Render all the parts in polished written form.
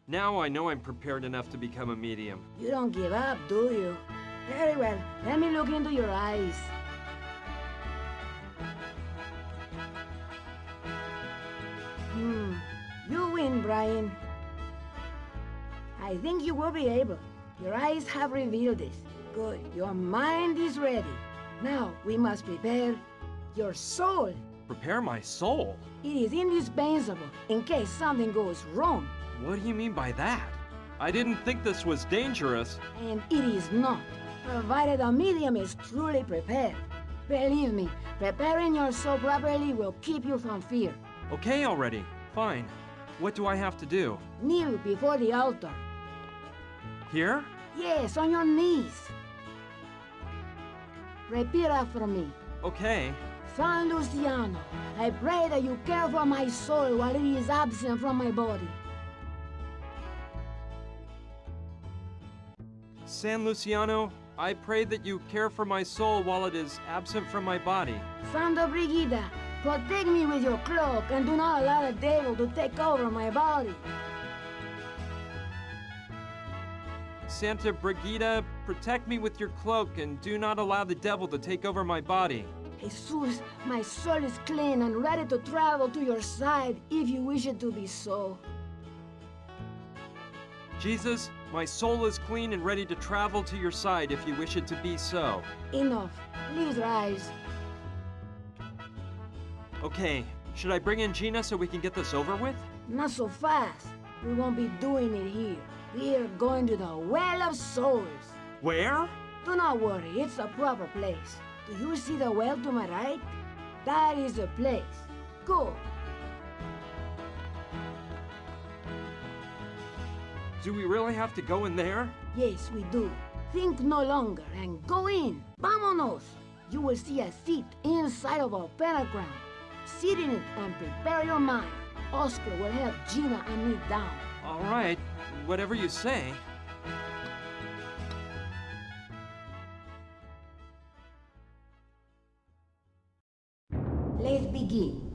Now I know I'm prepared enough to become a medium. You don't give up, do you? Very well. Let me look into your eyes. You win, Brian. I think you will be able. Your eyes have revealed this. Good. Your mind is ready. Now we must prepare your soul. Prepare my soul? It is indispensable in case something goes wrong. What do you mean by that? I didn't think this was dangerous. And it is not, provided the medium is truly prepared. Believe me, preparing your soul properly will keep you from fear. Okay already. Fine. What do I have to do? Kneel before the altar. Here? Yes, on your knees. Repeat after me. Okay. San Luciano, I pray that you care for my soul while it is absent from my body. San Luciano, I pray that you care for my soul while it is absent from my body. Santa Brigida, protect me with your cloak and do not allow the devil to take over my body. Santa Brigida, protect me with your cloak and do not allow the devil to take over my body. Jesus, my soul is clean and ready to travel to your side if you wish it to be so. Jesus, my soul is clean and ready to travel to your side if you wish it to be so. Enough. Please rise. Okay, should I bring in Gina so we can get this over with? Not so fast. We won't be doing it here. We are going to the Well of Souls. Where? Do not worry, it's a proper place. Do you see the well to my right? That is the place. Go. Do we really have to go in there? Yes, we do. Think no longer and go in. Vámonos. You will see a seat inside of a pentagram. Sit in it and prepare your mind. Oscar will help Gina and me down. All right, whatever you say. Let's begin.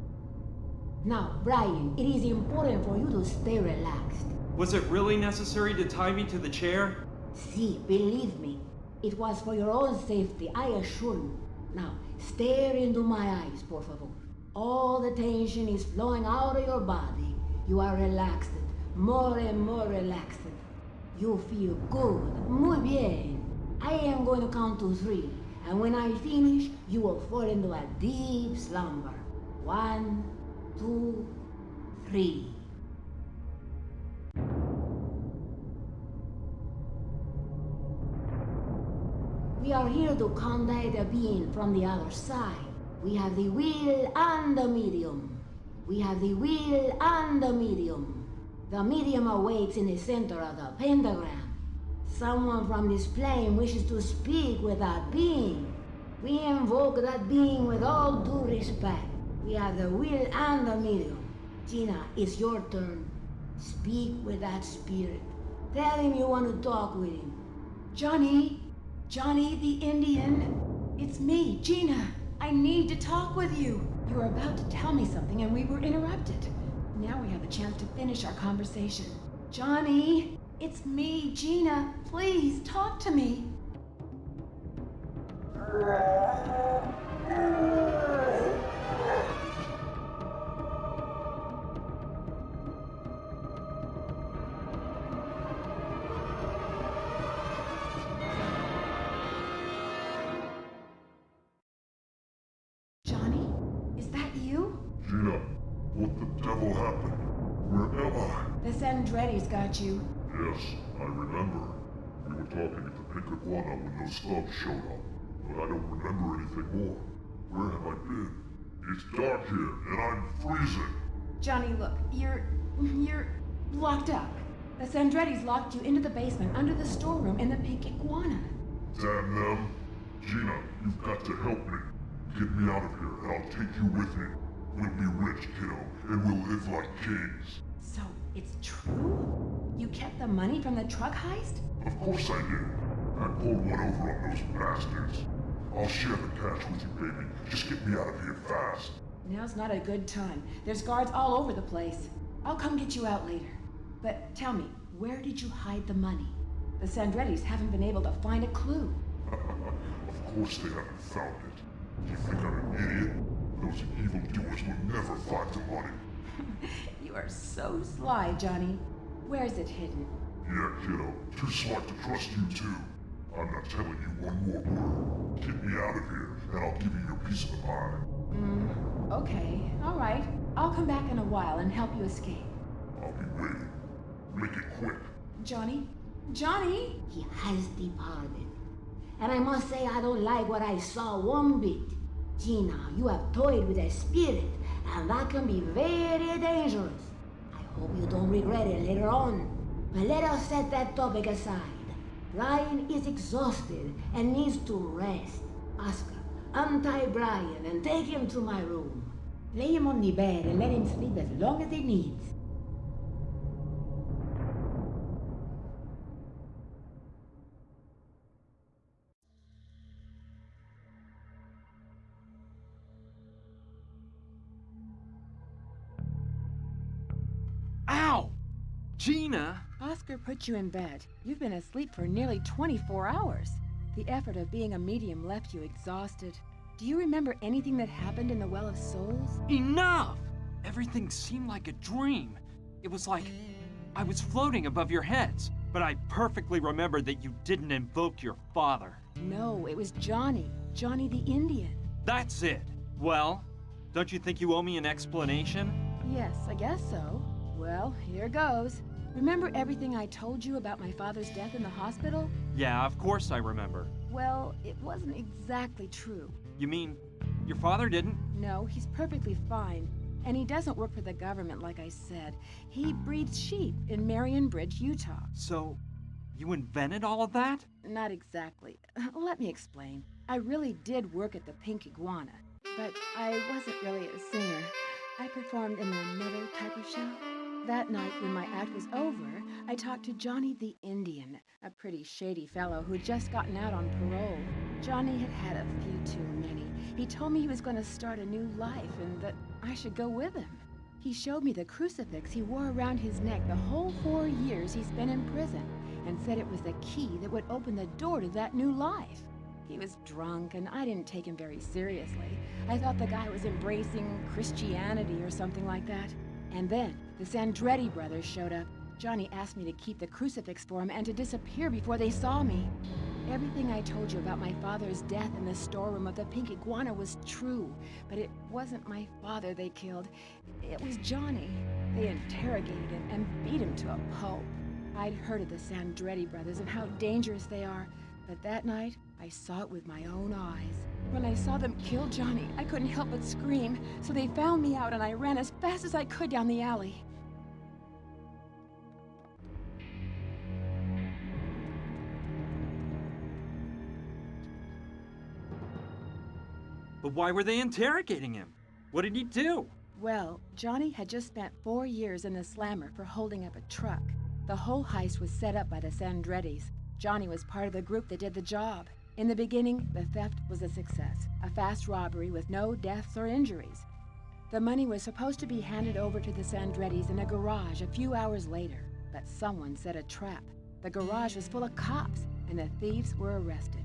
Now, Brian, it is important for you to stay relaxed. Was it really necessary to tie me to the chair? See, believe me, it was for your own safety, I assure you. Now, stare into my eyes, por favor. All the tension is flowing out of your body. You are relaxed, more and more relaxed. You feel good, muy bien. I am going to count to 3, and when I finish, you will fall into a deep slumber. 1, 2, 3. We are here to contact a being from the other side. We have the will and the medium. We have the will and the medium. The medium awaits in the center of the pentagram. Someone from this plane wishes to speak with that being. We invoke that being with all due respect. We have the will and the medium. Gina, it's your turn. Speak with that spirit. Tell him you want to talk with him. Johnny the Indian. It's me, Gina. I need to talk with you. You were about to tell me something and we were interrupted. Now we have a chance to finish our conversation. Johnny, it's me, Gina. Please, talk to me. Johnny, is that you? Gina, what the devil happened? Where am I? The Sandretti's got you. Yes, I remember. We were talking at the Pink Iguana when those thugs showed up, but I don't remember anything more. Where have I been? It's dark here, and I'm freezing. Johnny, look, you're locked up. The Sandretti's locked you into the basement under the storeroom in the Pink Iguana. Damn them. Gina, you've got to help me. Get me out of here, and I'll take you with me. We'll be rich, kiddo, and we'll live like kings. So, it's true? You kept the money from the truck heist? Of course I did. I pulled one over on those bastards. I'll share the cash with you, baby. Just get me out of here fast. Now's not a good time. There's guards all over the place. I'll come get you out later. But tell me, where did you hide the money? The Sandrettis haven't been able to find a clue. Of course they haven't found it. You think I'm an idiot? Those evildoers will never find the money. You are so sly, Johnny. Where's it hidden? Yeah, kiddo. Too smart to trust you, too. I'm not telling you one more word. Get me out of here, and I'll give you your piece of the pie. Okay, all right. I'll come back in a while and help you escape. I'll be waiting. Make it quick. Johnny? Johnny? He has departed. And I must say I don't like what I saw one bit. Gina, you have toyed with a spirit, and that can be very dangerous. I hope you don't regret it later on. But let us set that topic aside. Brian is exhausted and needs to rest. Oscar, untie Brian and take him to my room. Lay him on the bed and let him sleep as long as he needs. Ow! Gina! Oscar put you in bed. You've been asleep for nearly 24 hours. The effort of being a medium left you exhausted. Do you remember anything that happened in the Well of Souls? Enough! Everything seemed like a dream. It was like I was floating above your heads. But I perfectly remember that you didn't invoke your father. No, it was Johnny. Johnny the Indian. That's it. Well, don't you think you owe me an explanation? Yes, I guess so. Well, here goes. Remember everything I told you about my father's death in the hospital? Yeah, of course I remember. Well, it wasn't exactly true. You mean your father didn't? No, he's perfectly fine. And he doesn't work for the government, like I said. He breeds sheep in Marion Bridge, Utah. So, you invented all of that? Not exactly. Let me explain. I really did work at the Pink Iguana, but I wasn't really a singer. I performed in the meadow type of show. That night, when my act was over, I talked to Johnny the Indian, a pretty shady fellow who'd just gotten out on parole. Johnny had had a few too many. He told me he was going to start a new life and that I should go with him. He showed me the crucifix he wore around his neck the whole 4 years he spent in prison and said it was the key that would open the door to that new life. He was drunk and I didn't take him very seriously. I thought the guy was embracing Christianity or something like that. And then the Sandretti brothers showed up. Johnny asked me to keep the crucifix for him and to disappear before they saw me. Everything I told you about my father's death in the storeroom of the Pink Iguana was true, but it wasn't my father they killed. It was Johnny. They interrogated him and beat him to a pulp. I'd heard of the Sandretti brothers and how dangerous they are, but that night I saw it with my own eyes. When I saw them kill Johnny, I couldn't help but scream, so they found me out and I ran as fast as I could down the alley. But why were they interrogating him? What did he do? Well, Johnny had just spent 4 years in the slammer for holding up a truck. The whole heist was set up by the Sandrettis. Johnny was part of the group that did the job. In the beginning, the theft was a success, a fast robbery with no deaths or injuries. The money was supposed to be handed over to the Sandrettis in a garage a few hours later, but someone set a trap. The garage was full of cops, and the thieves were arrested.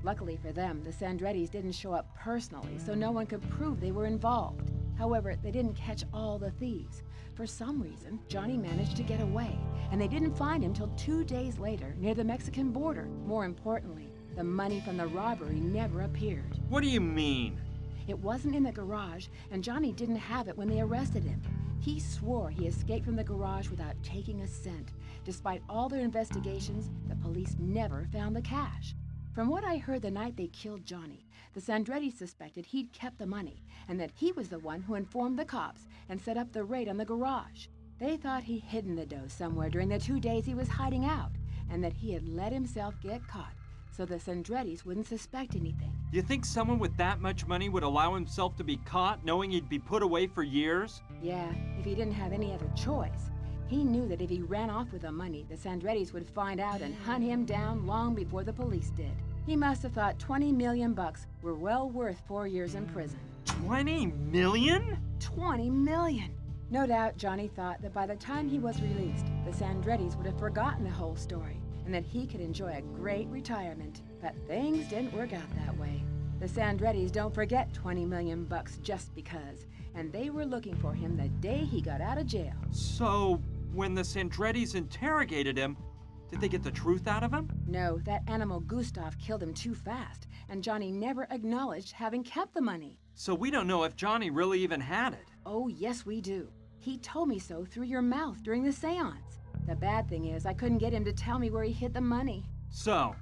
Luckily for them, the Sandrettis didn't show up personally, so no one could prove they were involved. However, they didn't catch all the thieves. For some reason, Johnny managed to get away, and they didn't find him till 2 days later near the Mexican border. More importantly, the money from the robbery never appeared. What do you mean? It wasn't in the garage, and Johnny didn't have it when they arrested him. He swore he escaped from the garage without taking a cent. Despite all their investigations, the police never found the cash. From what I heard the night they killed Johnny, the Sandrettis suspected he'd kept the money and that he was the one who informed the cops and set up the raid on the garage. They thought he'd hidden the dough somewhere during the 2 days he was hiding out and that he had let himself get caught so the Sandrettis wouldn't suspect anything. You think someone with that much money would allow himself to be caught knowing he'd be put away for years? Yeah, if he didn't have any other choice. He knew that if he ran off with the money, the Sandrettis would find out and hunt him down long before the police did. He must have thought 20 million bucks were well worth 4 years in prison. 20 million? 20 million! No doubt Johnny thought that by the time he was released, the Sandrettis would have forgotten the whole story and that he could enjoy a great retirement. But things didn't work out that way. The Sandrettis don't forget 20 million bucks just because, and they were looking for him the day he got out of jail. So, when the Sandrettis interrogated him, did they get the truth out of him? No, that animal Gustav killed him too fast, and Johnny never acknowledged having kept the money. So we don't know if Johnny really even had it. Oh, yes, we do. He told me so through your mouth during the seance. The bad thing is, I couldn't get him to tell me where he hid the money. So,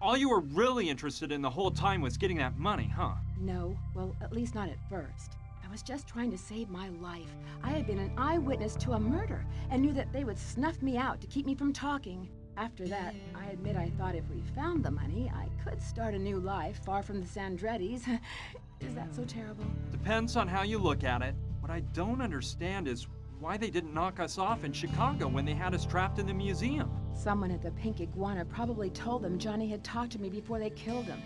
all you were really interested in the whole time was getting that money, huh? No, well, at least not at first. I was just trying to save my life. I had been an eyewitness to a murder and knew that they would snuff me out to keep me from talking. After that, I admit I thought if we found the money, I could start a new life far from the Sandrettis. Is that so terrible? Depends on how you look at it. What I don't understand is why they didn't knock us off in Chicago when they had us trapped in the museum. Someone at the Pink Iguana probably told them Johnny had talked to me before they killed him.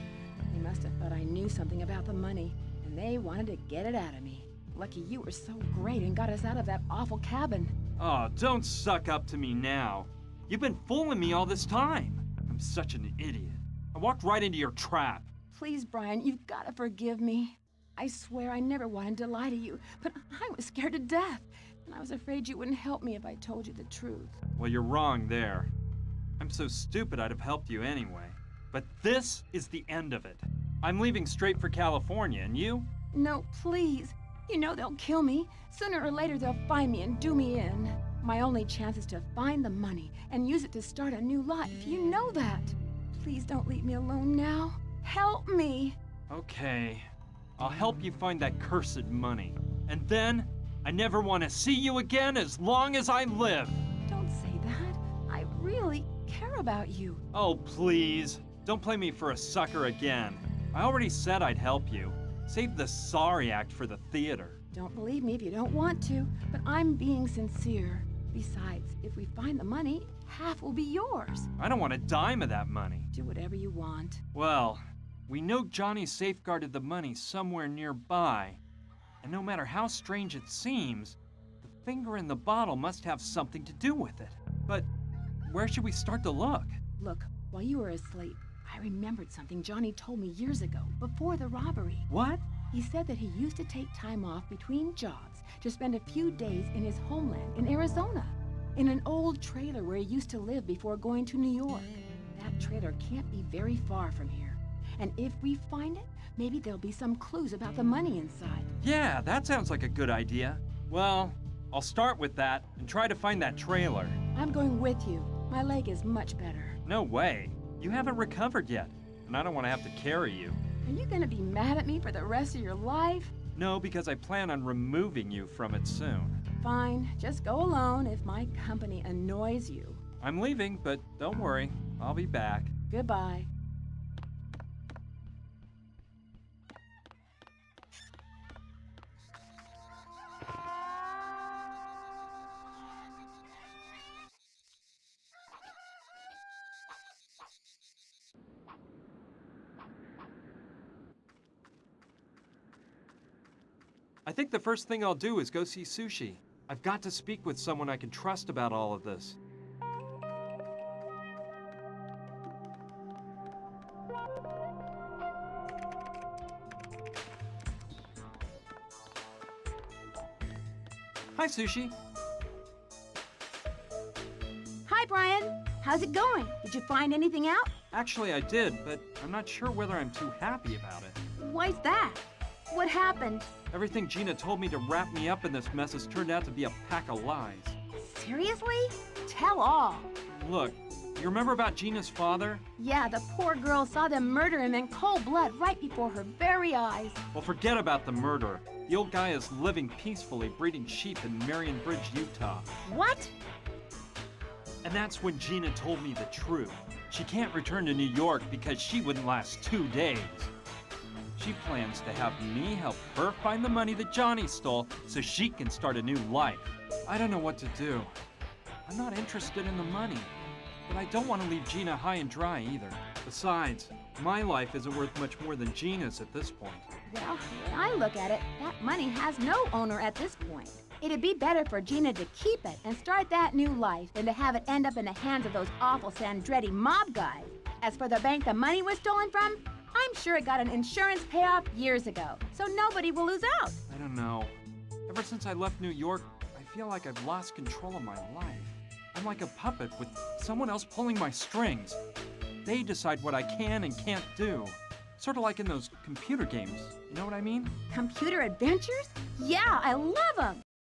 They must have thought I knew something about the money, and they wanted to get it out of me. Lucky you were so great and got us out of that awful cabin. Oh, don't suck up to me now. You've been fooling me all this time. I'm such an idiot. I walked right into your trap. Please, Brian, you've got to forgive me. I swear I never wanted to lie to you, but I was scared to death, and I was afraid you wouldn't help me if I told you the truth. Well, you're wrong there. I'm so stupid I'd have helped you anyway. But this is the end of it. I'm leaving straight for California, and you? No, please. You know they'll kill me. Sooner or later they'll find me and do me in. My only chance is to find the money and use it to start a new life. You know that. Please don't leave me alone now. Help me. Okay. I'll help you find that cursed money. And then, I never want to see you again as long as I live. Don't say that. I really care about you. Oh, please. Don't play me for a sucker again. I already said I'd help you. Save the sorry act for the theater. Don't believe me if you don't want to, but I'm being sincere. Besides, if we find the money, half will be yours. I don't want a dime of that money. Do whatever you want. Well, we know Johnny safeguarded the money somewhere nearby. And no matter how strange it seems, the finger in the bottle must have something to do with it. But where should we start to look? Look, while you were asleep, I remembered something Johnny told me years ago, before the robbery. What? He said that he used to take time off between jobs to spend a few days in his homeland in Arizona, in an old trailer where he used to live before going to New York. That trailer can't be very far from here. And if we find it, maybe there'll be some clues about the money inside. Yeah, that sounds like a good idea. Well, I'll start with that and try to find that trailer. I'm going with you. My leg is much better. No way. You haven't recovered yet, and I don't want to have to carry you. Are you gonna be mad at me for the rest of your life? No, because I plan on removing you from it soon. Fine, just go alone if my company annoys you. I'm leaving, but don't worry. I'll be back. Goodbye. I think the first thing I'll do is go see Sushi. I've got to speak with someone I can trust about all of this. Hi, Sushi. Hi, Brian. How's it going? Did you find anything out? Actually, I did, but I'm not sure whether I'm too happy about it. Why's that? What happened? Everything Gina told me to wrap me up in this mess has turned out to be a pack of lies. Seriously? Tell all. Look, you remember about Gina's father? Yeah, the poor girl saw them murder him in cold blood right before her very eyes. Well, forget about the murder. The old guy is living peacefully breeding sheep in Marion Bridge, Utah. What? And that's when Gina told me the truth. She can't return to New York because she wouldn't last 2 days. She plans to have me help her find the money that Johnny stole so she can start a new life. I don't know what to do. I'm not interested in the money, but I don't want to leave Gina high and dry either. Besides, my life isn't worth much more than Gina's at this point. Well, when I look at it, that money has no owner at this point. It'd be better for Gina to keep it and start that new life than to have it end up in the hands of those awful Sandretti mob guys. As for the bank the money was stolen from, I'm sure it got an insurance payoff years ago, so nobody will lose out. I don't know. Ever since I left New York, I feel like I've lost control of my life. I'm like a puppet with someone else pulling my strings. They decide what I can and can't do. Sort of like in those computer games. You know what I mean? Computer adventures? Yeah, I love them.